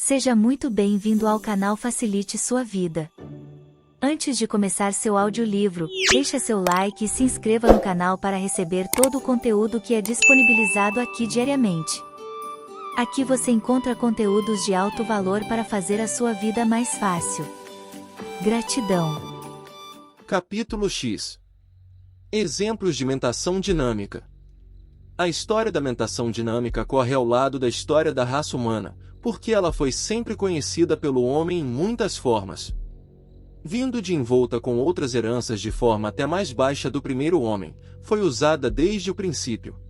Seja muito bem-vindo ao canal Facilite Sua Vida. Antes de começar seu audiolivro, deixe seu like e se inscreva no canal para receber todo o conteúdo que é disponibilizado aqui diariamente. Aqui você encontra conteúdos de alto valor para fazer a sua vida mais fácil. Gratidão. Capítulo X. Exemplos de mentação dinâmica. A história da mentação dinâmica corre ao lado da história da raça humana, porque ela foi sempre conhecida pelo homem em muitas formas. Vindo de envolta com outras heranças de forma até mais baixa do primeiro homem, foi usada desde o princípio.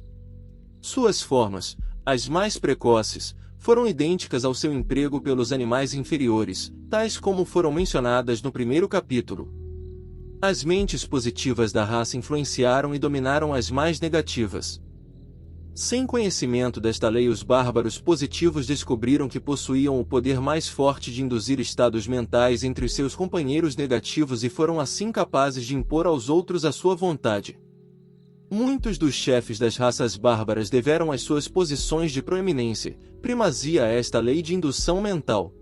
Suas formas, as mais precoces, foram idênticas ao seu emprego pelos animais inferiores, tais como foram mencionadas no primeiro capítulo. As mentes positivas da raça influenciaram e dominaram as mais negativas. Sem conhecimento desta lei, os bárbaros positivos descobriram que possuíam o poder mais forte de induzir estados mentais entre os seus companheiros negativos e foram assim capazes de impor aos outros a sua vontade. Muitos dos chefes das raças bárbaras deveram às suas posições de proeminência, primazia a esta lei de indução mental.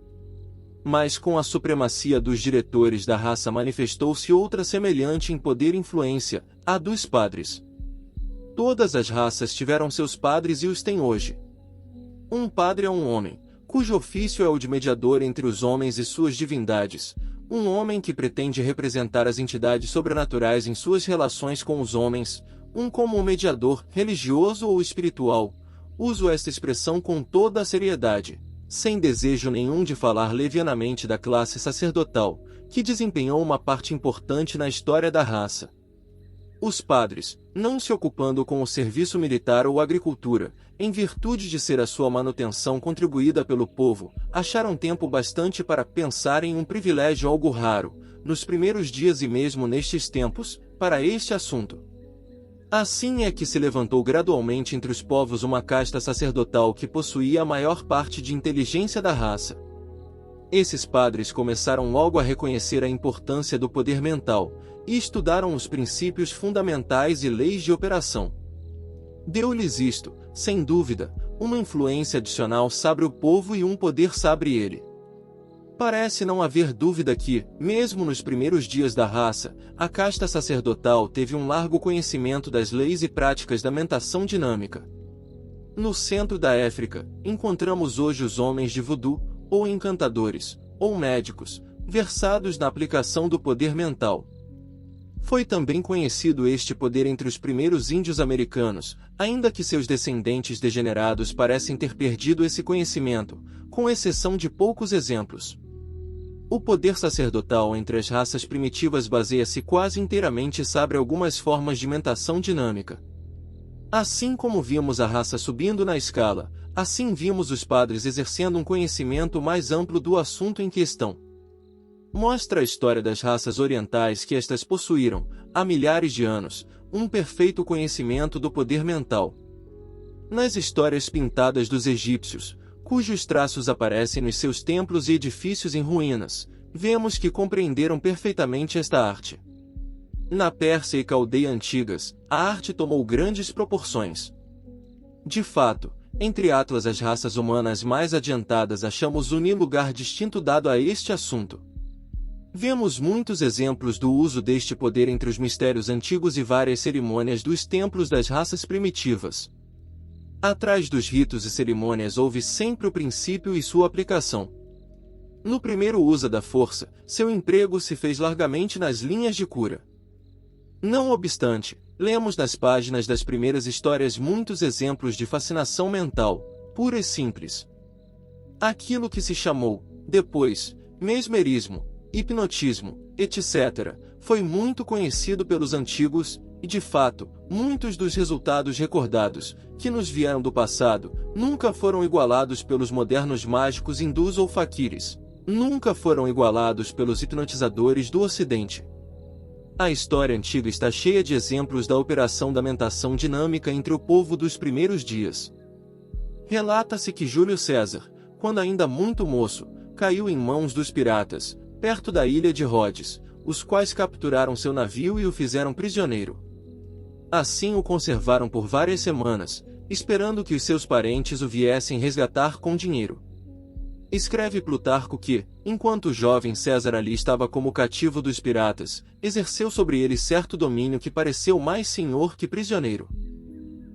Mas com a supremacia dos diretores da raça manifestou-se outra semelhante em poder e influência, a dos padres. Todas as raças tiveram seus padres e os têm hoje. Um padre é um homem, cujo ofício é o de mediador entre os homens e suas divindades, um homem que pretende representar as entidades sobrenaturais em suas relações com os homens, como um mediador, religioso ou espiritual. Uso esta expressão com toda a seriedade, sem desejo nenhum de falar levianamente da classe sacerdotal, que desempenhou uma parte importante na história da raça. Os padres, não se ocupando com o serviço militar ou agricultura, em virtude de ser a sua manutenção contribuída pelo povo, acharam tempo bastante para pensar em um privilégio algo raro, nos primeiros dias e mesmo nestes tempos, para este assunto. Assim é que se levantou gradualmente entre os povos uma casta sacerdotal que possuía a maior parte de inteligência da raça. Esses padres começaram logo a reconhecer a importância do poder mental, e estudaram os princípios fundamentais e leis de operação. Deu-lhes isto, sem dúvida, uma influência adicional sobre o povo e um poder sobre ele. Parece não haver dúvida que, mesmo nos primeiros dias da raça, a casta sacerdotal teve um largo conhecimento das leis e práticas da mentação dinâmica. No centro da África, encontramos hoje os homens de voodoo, ou encantadores, ou médicos, versados na aplicação do poder mental. Foi também conhecido este poder entre os primeiros índios americanos, ainda que seus descendentes degenerados parecem ter perdido esse conhecimento, com exceção de poucos exemplos. O poder sacerdotal entre as raças primitivas baseia-se quase inteiramente sobre algumas formas de mentação dinâmica. Assim como vimos a raça subindo na escala, assim vimos os padres exercendo um conhecimento mais amplo do assunto em questão. Mostra a história das raças orientais que estas possuíram, há milhares de anos, um perfeito conhecimento do poder mental. Nas histórias pintadas dos egípcios, cujos traços aparecem nos seus templos e edifícios em ruínas, vemos que compreenderam perfeitamente esta arte. Na Pérsia e Caldeia antigas, a arte tomou grandes proporções. De fato, entre Atlas as raças humanas mais adiantadas achamos lugar distinto dado a este assunto. Vemos muitos exemplos do uso deste poder entre os mistérios antigos e várias cerimônias dos templos das raças primitivas. Atrás dos ritos e cerimônias houve sempre o princípio e sua aplicação. No primeiro uso da força, seu emprego se fez largamente nas linhas de cura. Não obstante, lemos nas páginas das primeiras histórias muitos exemplos de fascinação mental, pura e simples. Aquilo que se chamou, depois, mesmerismo, hipnotismo, etc., foi muito conhecido pelos antigos, e de fato, muitos dos resultados recordados, que nos vieram do passado, nunca foram igualados pelos modernos mágicos hindus ou faquires, nunca foram igualados pelos hipnotizadores do Ocidente. A história antiga está cheia de exemplos da operação da mentação dinâmica entre o povo dos primeiros dias. Relata-se que Júlio César, quando ainda muito moço, caiu em mãos dos piratas, perto da ilha de Rhodes, os quais capturaram seu navio e o fizeram prisioneiro. Assim o conservaram por várias semanas, esperando que os seus parentes o viessem resgatar com dinheiro. Escreve Plutarco que, enquanto o jovem César ali estava como cativo dos piratas, exerceu sobre ele certo domínio que pareceu mais senhor que prisioneiro.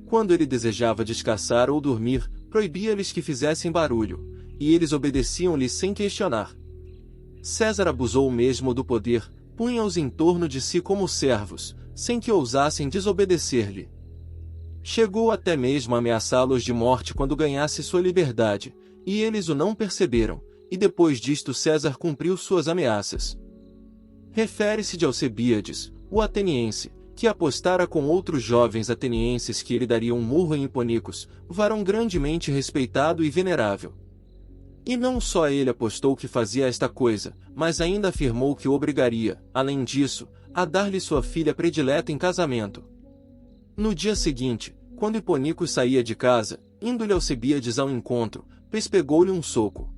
Quando ele desejava descansar ou dormir, proibia-lhes que fizessem barulho, e eles obedeciam-lhe sem questionar. César abusou mesmo do poder, punha-os em torno de si como servos, sem que ousassem desobedecer-lhe. Chegou até mesmo a ameaçá-los de morte quando ganhasse sua liberdade, e eles o não perceberam, e depois disto César cumpriu suas ameaças. Refere-se de Alcebíades, o ateniense, que apostara com outros jovens atenienses que ele daria um murro em Hiponicos, varão grandemente respeitado e venerável. E não só ele apostou que fazia esta coisa, mas ainda afirmou que o obrigaria, além disso, a dar-lhe sua filha predileta em casamento. No dia seguinte, quando Hiponicos saía de casa, indo-lhe Alcebíades ao encontro, pespegou-lhe um soco.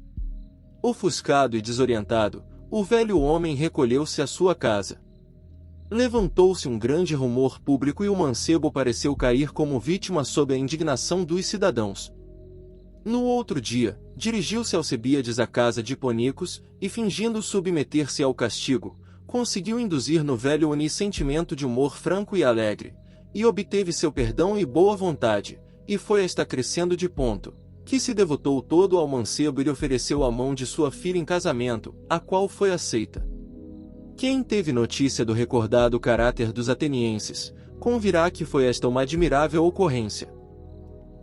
Ofuscado e desorientado, o velho homem recolheu-se à sua casa. Levantou-se um grande rumor público e o mancebo pareceu cair como vítima sob a indignação dos cidadãos. No outro dia, dirigiu-se Alcebíades à casa de Hiponicos, e fingindo submeter-se ao castigo, conseguiu induzir no velho Oni sentimento de humor franco e alegre, e obteve seu perdão e boa vontade, e foi esta crescendo de ponto, que se devotou todo ao mancebo e lhe ofereceu a mão de sua filha em casamento, a qual foi aceita. Quem teve notícia do recordado caráter dos atenienses, convirá que foi esta uma admirável ocorrência.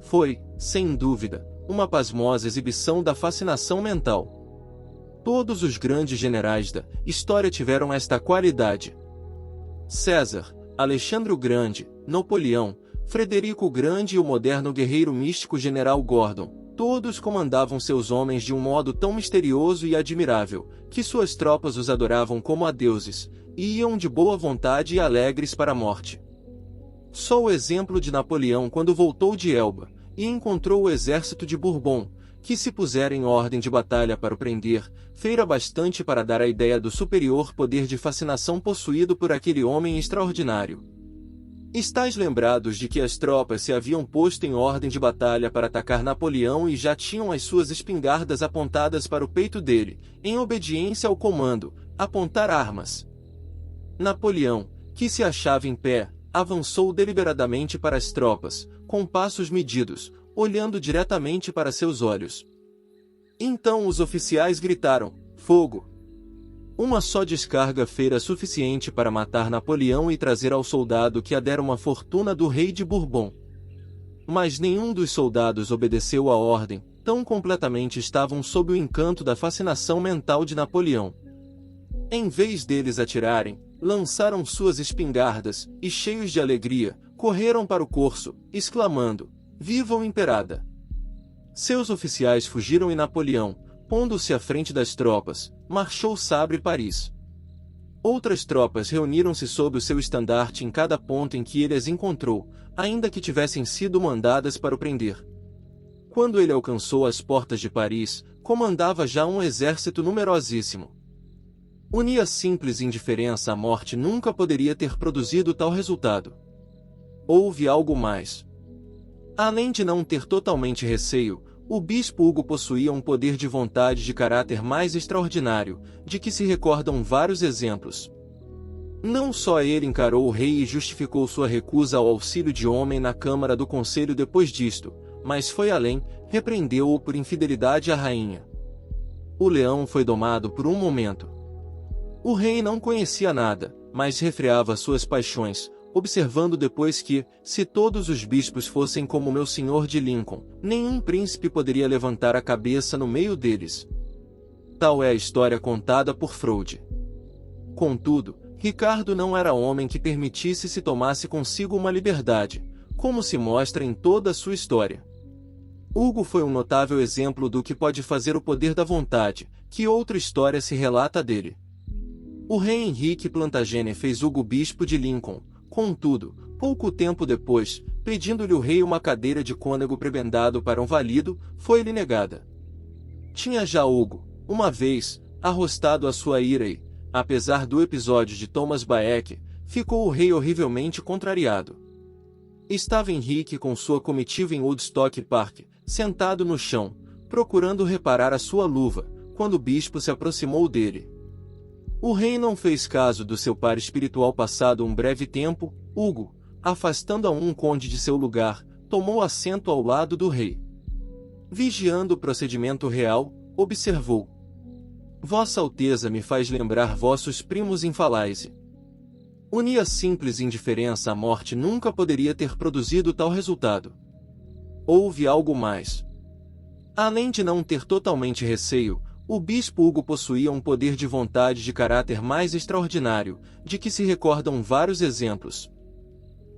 Foi, sem dúvida, uma pasmosa exibição da fascinação mental. Todos os grandes generais da história tiveram esta qualidade. César, Alexandre o Grande, Napoleão, Frederico o Grande e o moderno guerreiro místico General Gordon, todos comandavam seus homens de um modo tão misterioso e admirável, que suas tropas os adoravam como a deuses, e iam de boa vontade e alegres para a morte. Só o exemplo de Napoleão quando voltou de Elba, e encontrou o exército de Bourbon, que se pusera em ordem de batalha para o prender, feira bastante para dar a ideia do superior poder de fascinação possuído por aquele homem extraordinário. Estais lembrados de que as tropas se haviam posto em ordem de batalha para atacar Napoleão e já tinham as suas espingardas apontadas para o peito dele, em obediência ao comando, apontar armas. Napoleão, que se achava em pé, avançou deliberadamente para as tropas, com passos medidos, olhando diretamente para seus olhos. Então os oficiais gritaram: "Fogo!" Uma só descarga fera suficiente para matar Napoleão e trazer ao soldado que a dera uma fortuna do rei de Bourbon. Mas nenhum dos soldados obedeceu à ordem, tão completamente estavam sob o encanto da fascinação mental de Napoleão. Em vez deles atirarem, lançaram suas espingardas, e cheios de alegria, correram para o corso, exclamando: "Viva o imperada!" Seus oficiais fugiram e Napoleão, pondo-se à frente das tropas, marchou sobre Paris. Outras tropas reuniram-se sob o seu estandarte em cada ponto em que ele as encontrou, ainda que tivessem sido mandadas para o prender. Quando ele alcançou as portas de Paris, comandava já um exército numerosíssimo. Unir simples indiferença à morte nunca poderia ter produzido tal resultado. Houve algo mais. Além de não ter totalmente receio, o bispo Hugo possuía um poder de vontade de caráter mais extraordinário, de que se recordam vários exemplos. Não só ele encarou o rei e justificou sua recusa ao auxílio de homem na Câmara do Conselho depois disto, mas foi além, repreendeu-o por infidelidade à rainha. O leão foi domado por um momento. O rei não conhecia nada, mas refreava suas paixões, observando depois que, se todos os bispos fossem como meu senhor de Lincoln, nenhum príncipe poderia levantar a cabeça no meio deles. Tal é a história contada por Freud. Contudo, Ricardo não era homem que permitisse se tomasse consigo uma liberdade, como se mostra em toda a sua história. Hugo foi um notável exemplo do que pode fazer o poder da vontade, que outra história se relata dele. O rei Henrique Plantagenet fez Hugo bispo de Lincoln. Contudo, pouco tempo depois, pedindo-lhe o rei uma cadeira de cônego prebendado para um valido, foi-lhe negada. Tinha já Hugo, uma vez, arrostado a sua ira e, apesar do episódio de Thomas Baek, ficou o rei horrivelmente contrariado. Estava Henrique com sua comitiva em Woodstock Park, sentado no chão, procurando reparar a sua luva, quando o bispo se aproximou dele. O rei não fez caso do seu par espiritual. Passado um breve tempo, Hugo, afastando a um conde de seu lugar, tomou assento ao lado do rei. Vigiando o procedimento real, observou: Vossa Alteza me faz lembrar vossos primos em Falaise. Unir a simples indiferença à morte nunca poderia ter produzido tal resultado. Houve algo mais. Além de não ter totalmente receio, o bispo Hugo possuía um poder de vontade de caráter mais extraordinário, de que se recordam vários exemplos.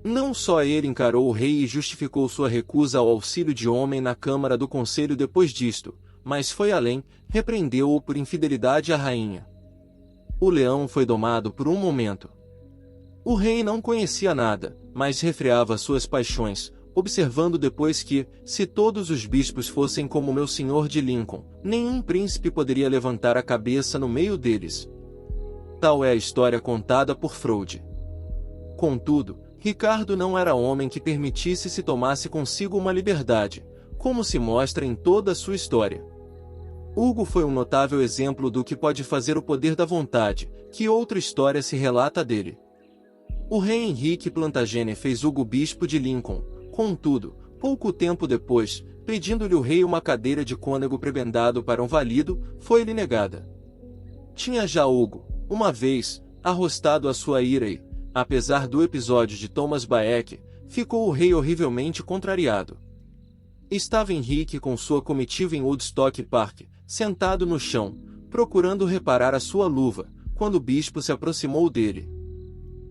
Não só ele encarou o rei e justificou sua recusa ao auxílio de homem na Câmara do Conselho depois disto, mas foi além, repreendeu-o por infidelidade à rainha. O leão foi domado por um momento. O rei não conhecia nada, mas refreava suas paixões, observando depois que, se todos os bispos fossem como meu senhor de Lincoln, nenhum príncipe poderia levantar a cabeça no meio deles. Tal é a história contada por Freud. Contudo, Ricardo não era homem que permitisse se tomasse consigo uma liberdade, como se mostra em toda a sua história. Hugo foi um notável exemplo do que pode fazer o poder da vontade, que outra história se relata dele. O rei Henrique Plantagenet fez Hugo bispo de Lincoln. Contudo, pouco tempo depois, pedindo-lhe o rei uma cadeira de cônego prebendado para um valido, foi-lhe negada. Tinha já Hugo, uma vez, arrostado a sua ira e, apesar do episódio de Thomas Baek, ficou o rei horrivelmente contrariado. Estava Henrique com sua comitiva em Woodstock Park, sentado no chão, procurando reparar a sua luva, quando o bispo se aproximou dele.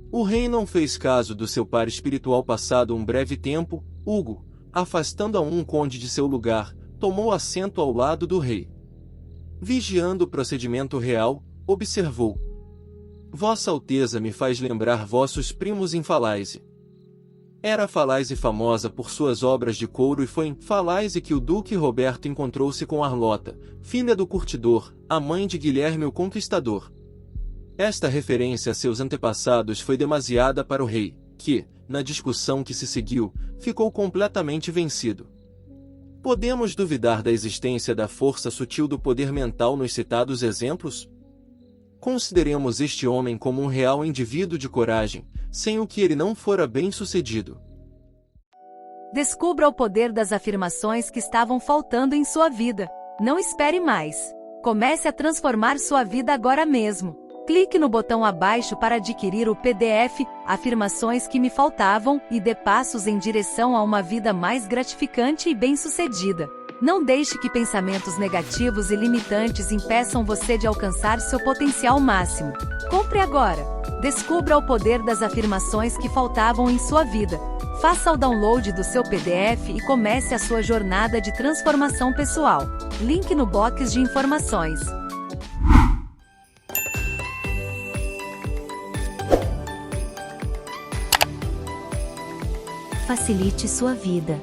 O rei não fez caso do seu par espiritual. Passado um breve tempo, Hugo, afastando a um conde de seu lugar, tomou assento ao lado do rei. Vigiando o procedimento real, observou: Vossa Alteza me faz lembrar vossos primos em Falaise. Era Falaise famosa por suas obras de couro e foi em Falaise que o duque Roberto encontrou-se com Arlota, filha do curtidor, a mãe de Guilherme o Conquistador. Esta referência a seus antepassados foi demasiada para o rei, que, na discussão que se seguiu, ficou completamente vencido. Podemos duvidar da existência da força sutil do poder mental nos citados exemplos? Consideremos este homem como um real indivíduo de coragem, sem o que ele não fora bem-sucedido. Descubra o poder das afirmações que estavam faltando em sua vida. Não espere mais. Comece a transformar sua vida agora mesmo. Clique no botão abaixo para adquirir o PDF Afirmações que me faltavam e dê passos em direção a uma vida mais gratificante e bem-sucedida. Não deixe que pensamentos negativos e limitantes impeçam você de alcançar seu potencial máximo. Compre agora! Descubra o poder das afirmações que faltavam em sua vida. Faça o download do seu PDF e comece a sua jornada de transformação pessoal. Link no box de informações. Facilite sua vida.